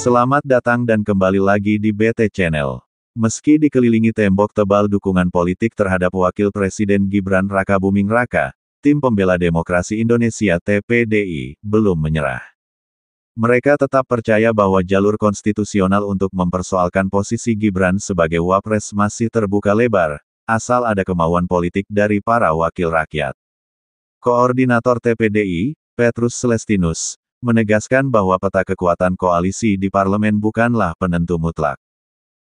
Selamat datang dan kembali lagi di BT Channel. Meski dikelilingi tembok tebal dukungan politik terhadap Wakil Presiden Gibran Rakabuming Raka, Tim Pembela Demokrasi Indonesia (TPDI) belum menyerah. Mereka tetap percaya bahwa jalur konstitusional untuk mempersoalkan posisi Gibran sebagai Wapres masih terbuka lebar, asal ada kemauan politik dari para wakil rakyat. Koordinator TPDI, Petrus Celestinus, menegaskan bahwa peta kekuatan koalisi di parlemen bukanlah penentu mutlak.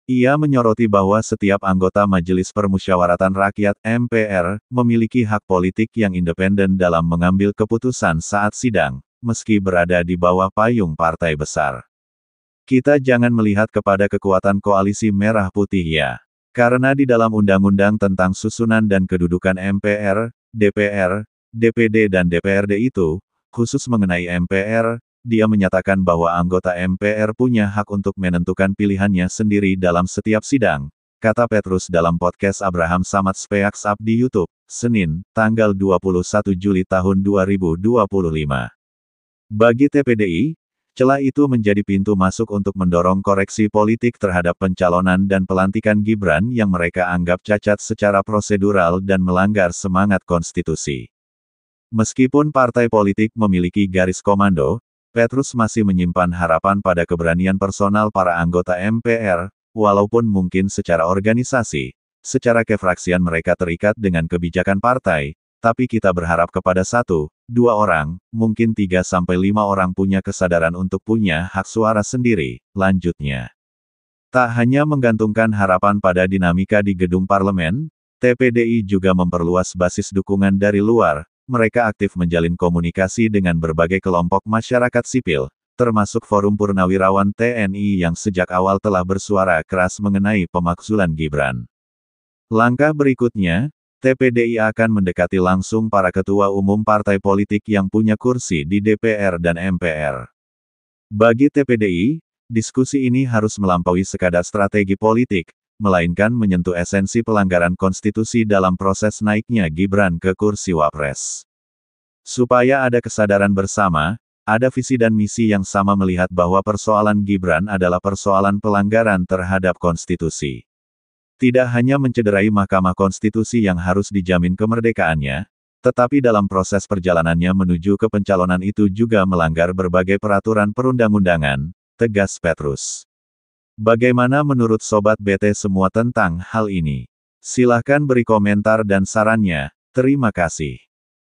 Ia menyoroti bahwa setiap anggota Majelis Permusyawaratan Rakyat (MPR) memiliki hak politik yang independen dalam mengambil keputusan saat sidang, meski berada di bawah payung partai besar. Kita jangan melihat kepada kekuatan koalisi merah putih ya. Karena di dalam Undang-Undang tentang Susunan dan Kedudukan MPR, DPR, DPD dan DPRD itu, khusus mengenai MPR, dia menyatakan bahwa anggota MPR punya hak untuk menentukan pilihannya sendiri dalam setiap sidang, kata Petrus dalam podcast Abraham Samad Speaks Up di YouTube, Senin, tanggal 21 Juli tahun 2025. Bagi TPDI, celah itu menjadi pintu masuk untuk mendorong koreksi politik terhadap pencalonan dan pelantikan Gibran yang mereka anggap cacat secara prosedural dan melanggar semangat konstitusi. Meskipun partai politik memiliki garis komando, Petrus masih menyimpan harapan pada keberanian personal para anggota MPR, walaupun mungkin secara organisasi, secara kefraksian mereka terikat dengan kebijakan partai, tapi kita berharap kepada 1-2 orang, mungkin 3-5 orang punya kesadaran untuk punya hak suara sendiri, lanjutnya. Tak hanya menggantungkan harapan pada dinamika di gedung parlemen, TPDI juga memperluas basis dukungan dari luar. Mereka aktif menjalin komunikasi dengan berbagai kelompok masyarakat sipil, termasuk Forum Purnawirawan TNI yang sejak awal telah bersuara keras mengenai pemakzulan Gibran. Langkah berikutnya, TPDI akan mendekati langsung para ketua umum partai politik yang punya kursi di DPR dan MPR. Bagi TPDI, diskusi ini harus melampaui sekadar strategi politik, melainkan menyentuh esensi pelanggaran konstitusi dalam proses naiknya Gibran ke kursi Wapres. Supaya ada kesadaran bersama, ada visi dan misi yang sama melihat bahwa persoalan Gibran adalah persoalan pelanggaran terhadap konstitusi. Tidak hanya mencederai Mahkamah Konstitusi yang harus dijamin kemerdekaannya, tetapi dalam proses perjalanannya menuju ke pencalonan itu juga melanggar berbagai peraturan perundang-undangan, tegas Petrus. Bagaimana menurut Sobat BT semua tentang hal ini? Silahkan beri komentar dan sarannya. Terima kasih.